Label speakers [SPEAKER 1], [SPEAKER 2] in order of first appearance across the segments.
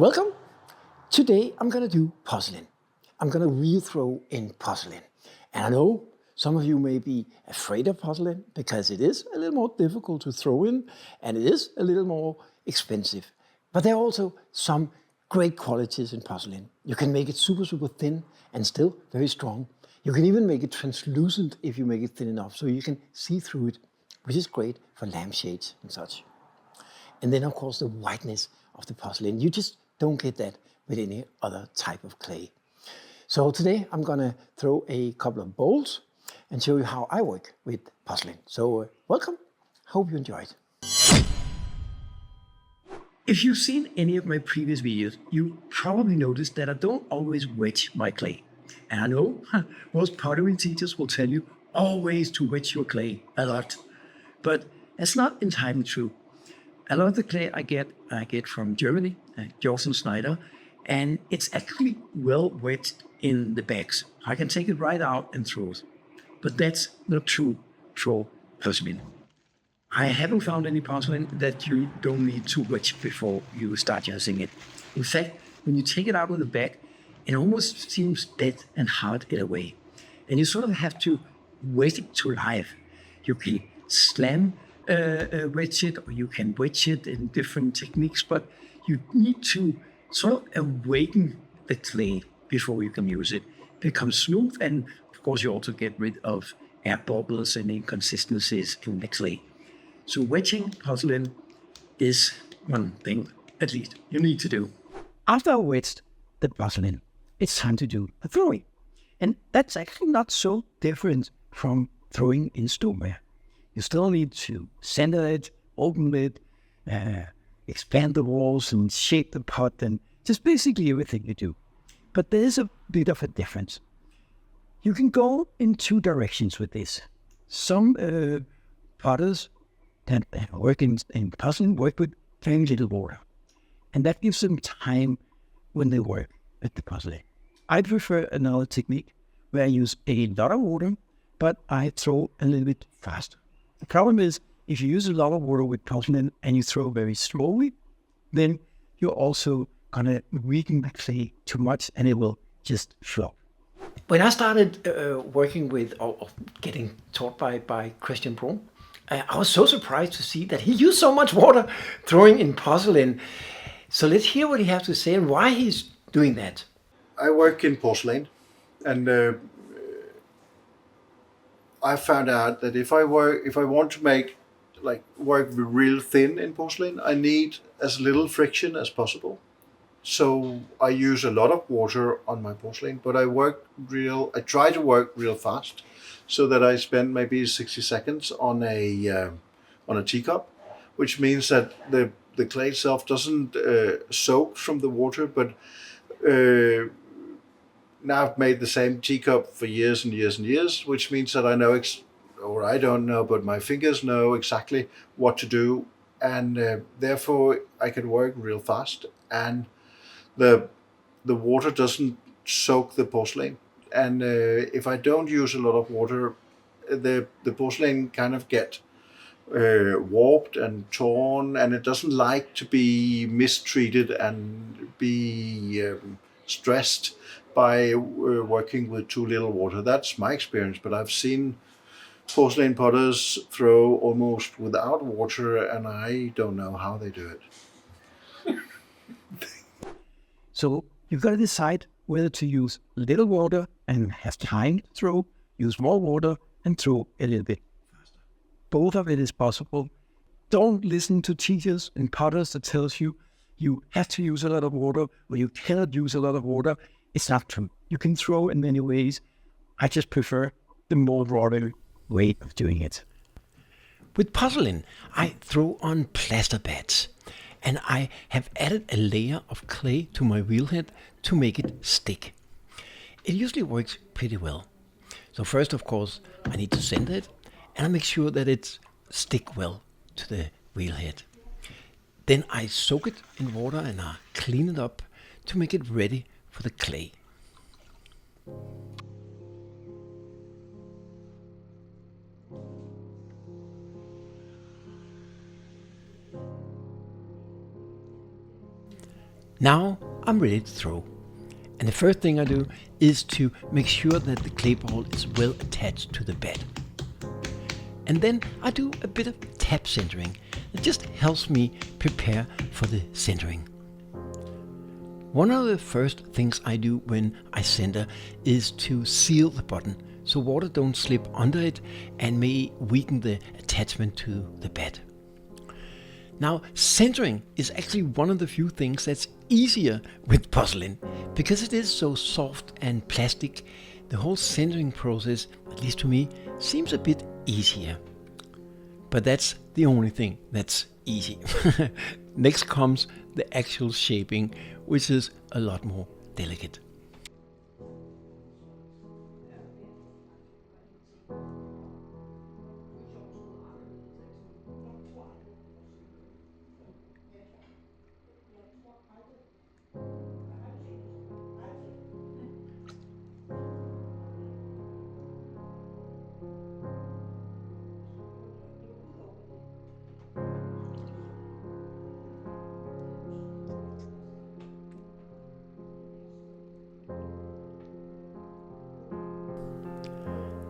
[SPEAKER 1] Welcome! Today I'm going to do porcelain. I'm going to wheel throw in porcelain. And I know some of you may be afraid of porcelain because it is a little more difficult to throw in and it is a little more expensive. But there are also some great qualities in porcelain. You can make it super thin and still very strong. You can even make it translucent if you make it thin enough so you can see through it, which is great for lampshades and such. And then of course the whiteness of the porcelain. You just don't get that with any other type of clay. So today I'm gonna throw a couple of bowls and show you how I work with porcelain. So welcome, hope you enjoy it. If you've seen any of my previous videos, you probably noticed that I don't always wedge my clay. And I know most pottery teachers will tell you always to wedge your clay a lot, but that's not entirely true. A lot of the clay I get from Germany, Jorsen Schneider, and it's actually well wedged in the bags. I can take it right out and throw it. But that's not true for porcelain. I haven't found any porcelain that you don't need to wedge before you start using it. In fact, when you take it out of the bag, it almost seems dead and hard in a way. And you sort of have to wedge it to life. You can slam wedge it, or you can wedge it in different techniques, but you need to sort of awaken the clay before you can use it. It becomes smooth, and of course you also get rid of air bubbles and inconsistencies in the clay. So wedging porcelain is one thing, at least, you need to do. After I wedged the porcelain, it's time to do the throwing. And that's actually not so different from throwing in stoneware. You still need to center it, open it, expand the walls and shape the pot and just basically everything you do. But there is a bit of a difference. You can go in two directions with this. Some potters that work in porcelain work with very little water. And that gives them time when they work with the porcelain. I prefer another technique where I use a lot of water, but I throw a little bit faster. The problem is, if you use a lot of water with porcelain and you throw very slowly, then you're also gonna weaken the clay too much and it will just flop. When I started working with, or getting taught by Christian Brun, I was so surprised to see that he used so much water throwing in porcelain. So let's hear what he has to say and why he's doing that.
[SPEAKER 2] I work in porcelain, and I found out that if I want to make work real thin in porcelain, I need as little friction as possible. So I use a lot of water on my porcelain, but I try to work real fast, so that I spend maybe 60 seconds on a teacup, which means that the clay itself doesn't soak from the water, but now I've made the same teacup for years and years and years, which means that I know, or I don't know, but my fingers know exactly what to do, and therefore I can work real fast, and the water doesn't soak the porcelain. And if I don't use a lot of water, the porcelain kind of get warped and torn, and it doesn't like to be mistreated and be stressed by working with too little water. That's my experience, but I've seen porcelain potters throw almost without water, and I don't know how they do it.
[SPEAKER 1] So you've got to decide whether to use little water and have time to throw, use more water and throw a little bit faster. Both of it is possible. Don't listen to teachers and potters that tells you you have to use a lot of water or you cannot use a lot of water. It's not true. You can throw in many ways. I just prefer the more modern way of doing it. With porcelain, I throw on plaster pads, and I have added a layer of clay to my wheel head to make it stick. It usually works pretty well. So first, of course, I need to center it, and I make sure that it stick well to the wheel head. Then I soak it in water and I clean it up to make it ready for the clay.
[SPEAKER 3] Now I'm ready to throw. And the first thing I do is to make sure that the clay ball is well attached to the bed. And then I do a bit of tap centering. It just helps me prepare for the centering. One of the first things I do when I center is to seal the button so water don't slip under it and may weaken the attachment to the bed. Now, centering is actually one of the few things that's easier with porcelain because it is so soft and plastic. The whole centering process, at least to me, seems a bit easier. But that's the only thing that's easy. Next comes the actual shaping, which is a lot more delicate.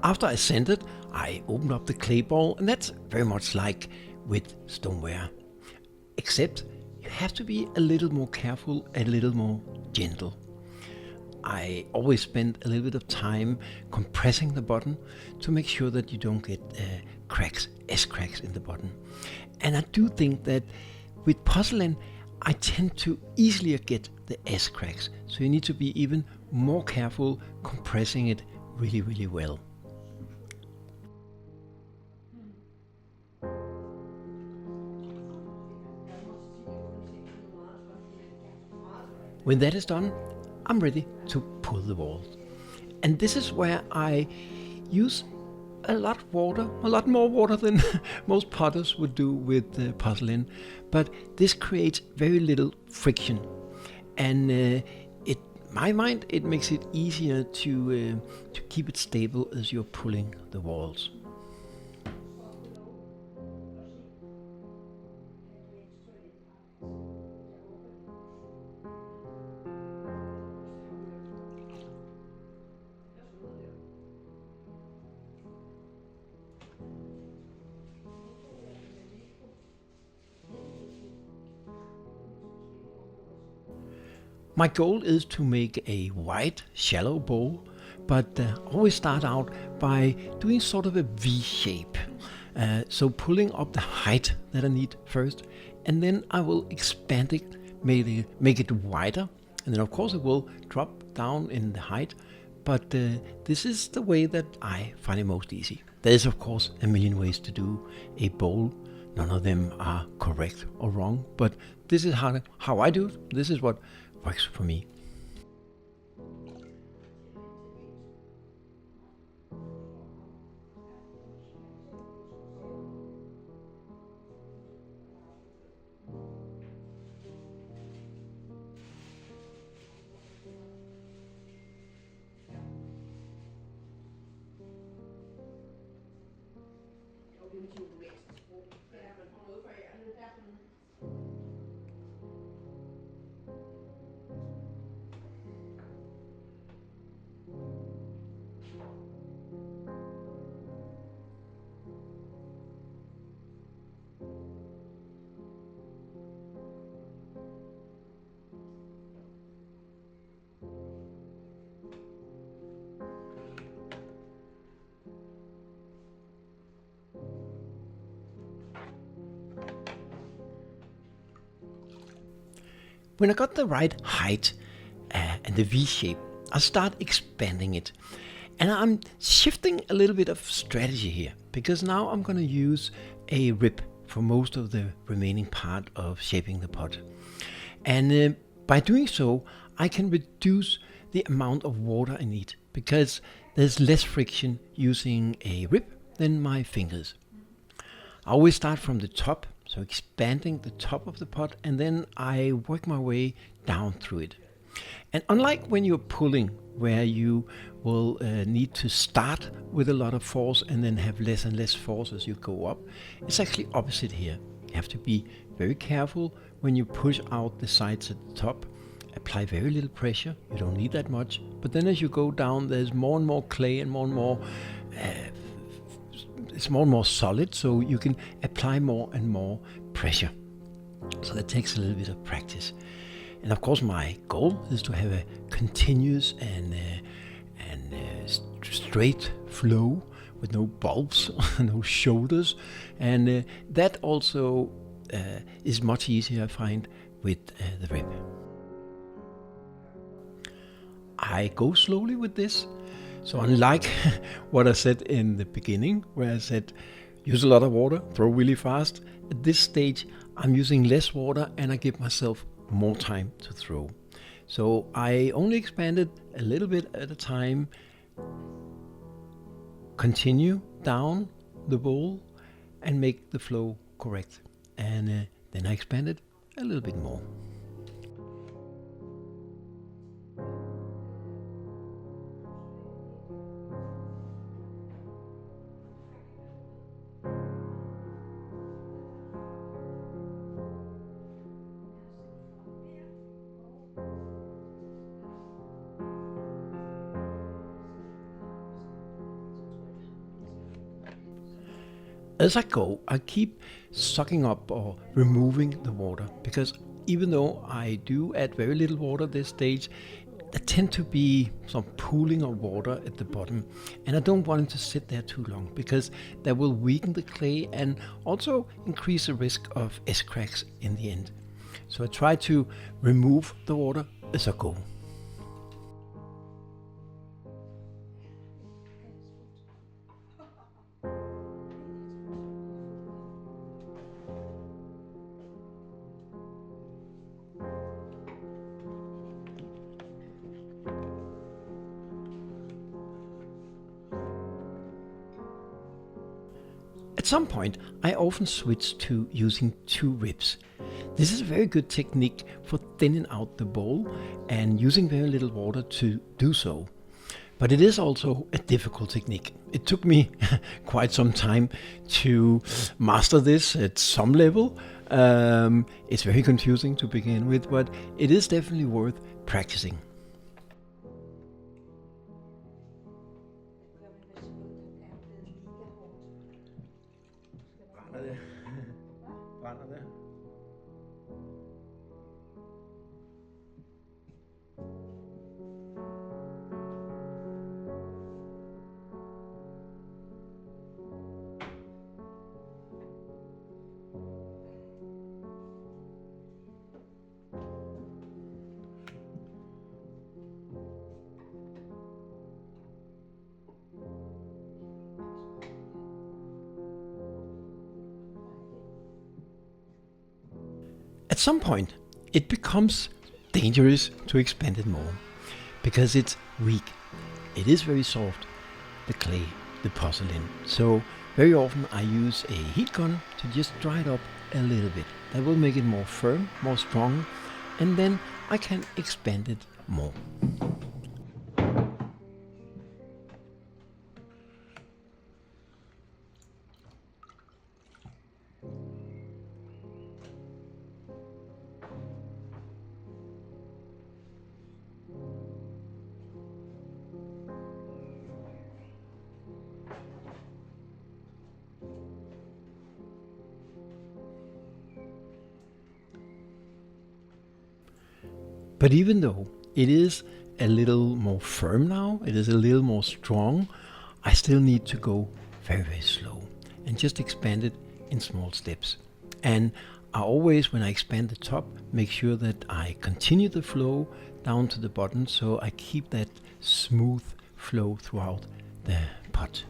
[SPEAKER 3] After I centered, I opened up the clay ball, and that's very much like with stoneware. Except you have to be a little more careful, a little more gentle. I always spend a little bit of time compressing the button to make sure that you don't get cracks, S-cracks in the button. And I do think that with porcelain, I tend to easily get the S-cracks. So you need to be even more careful compressing it really, really well. When that is done, I'm ready to pull the walls. And this is where I use a lot more water than most potters would do with porcelain. But this creates very little friction. And in my mind, it makes it easier to keep it stable as you're pulling the walls. My goal is to make a wide, shallow bowl, but always start out by doing sort of a V shape. So pulling up the height that I need first, and then I will expand it, make it wider, and then of course it will drop down in the height, but this is the way that I find it most easy. There is of course a million ways to do a bowl. None of them are correct or wrong, but this is how I do it. This is what works for me. When I got the right height and the V shape, I'll start expanding it. And I'm shifting a little bit of strategy here, because now I'm going to use a rib for most of the remaining part of shaping the pot. And by doing so, I can reduce the amount of water I need, because there's less friction using a rib than my fingers. I always start from the top, so expanding the top of the pot, and then I work my way down through it. And unlike when you're pulling, where you will need to start with a lot of force and then have less and less force as you go up, it's actually opposite here. You have to be very careful when you push out the sides at the top, apply very little pressure. You don't need that much. But then as you go down, there's more and more clay and more and more, it's more and more solid, so you can apply more and more pressure. So that takes a little bit of practice. And of course my goal is to have a continuous and straight flow with no bulbs, no shoulders, and that also is much easier, I find, with the rib. I go slowly with this, so unlike what I said in the beginning, where I said use a lot of water, throw really fast, at this stage I'm using less water and I give myself more time to throw. So I only expand it a little bit at a time, continue down the bowl and make the flow correct, and then I expand it a little bit more. As I go, I keep sucking up or removing the water, because even though I do add very little water at this stage, there tend to be some pooling of water at the bottom, and I don't want it to sit there too long because that will weaken the clay and also increase the risk of S-cracks in the end. So I try to remove the water as I go. At some point, I often switch to using 2 ribs. This is a very good technique for thinning out the bowl and using very little water to do so. But it is also a difficult technique. It took me quite some time to master this at some level. It's very confusing to begin with, but it is definitely worth practicing. At some point, it becomes dangerous to expand it more because it's weak. It is very soft, the clay, the porcelain. So very often I use a heat gun to just dry it up a little bit. That will make it more firm, more strong, and then I can expand it more. But even though it is a little more firm now, it is a little more strong, I still need to go very, very slow and just expand it in small steps. And I always, when I expand the top, make sure that I continue the flow down to the bottom, so I keep that smooth flow throughout the pot.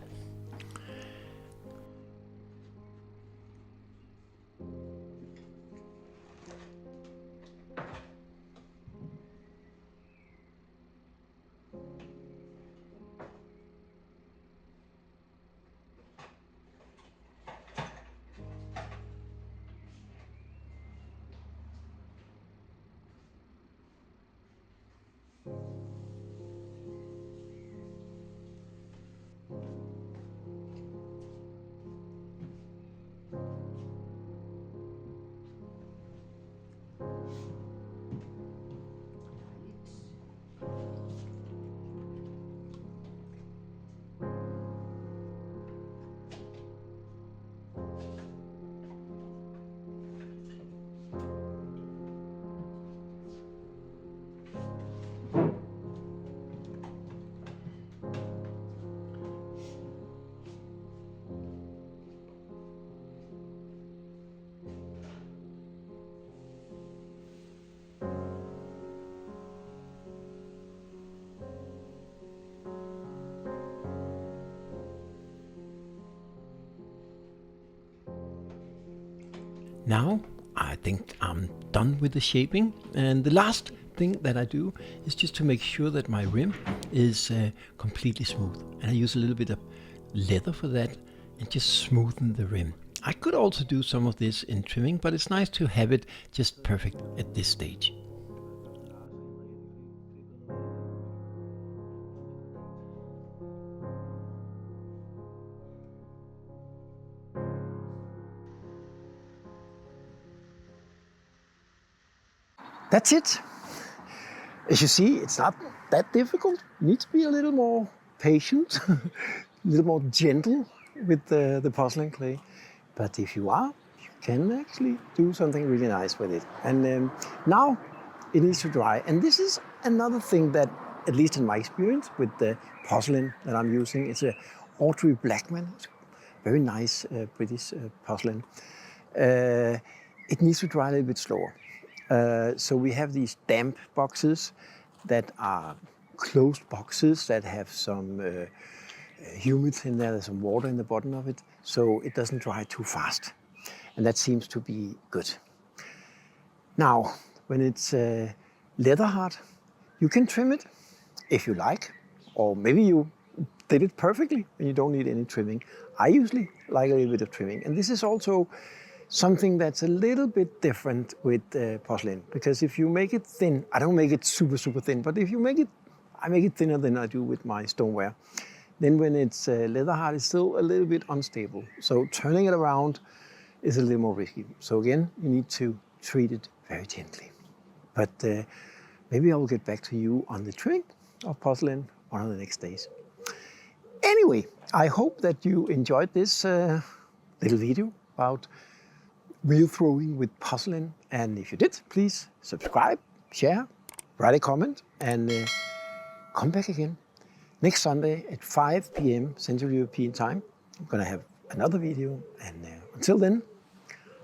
[SPEAKER 3] Now I think I'm done with the shaping, and the last thing that I do is just to make sure that my rim is completely smooth, and I use a little bit of leather for that and just smoothen the rim. I could also do some of this in trimming, but it's nice to have it just perfect at this stage.
[SPEAKER 1] That's it. As you see, it's not that difficult. You need to be a little more patient, a little more gentle with the porcelain clay. But if you are, you can actually do something really nice with it. And now it needs to dry. And this is another thing that, at least in my experience with the porcelain that I'm using, it's a Audrey Blackman. It's very nice British porcelain. It needs to dry a little bit slower. So we have these damp boxes that are closed boxes that have some humid in there. There's some water in the bottom of it, so it doesn't dry too fast. And that seems to be good. Now, when it's leather hard, you can trim it if you like, or maybe you did it perfectly and you don't need any trimming. I usually like a little bit of trimming, and this is also something that's a little bit different with porcelain, because if you make it thin, I don't make it super thin, but if you make it, I make it thinner than I do with my stoneware. Then when it's leather hard, it's still a little bit unstable. So turning it around is a little more risky. So again, you need to treat it very gently. But maybe I will get back to you on the trimming of porcelain one of the next days. Anyway, I hope that you enjoyed this little video about wheel throwing with porcelain. And if you did, please subscribe, share, write a comment, and come back again next Sunday at 5 p.m. Central European Time. I'm going to have another video, and until then,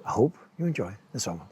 [SPEAKER 1] I hope you enjoy the summer.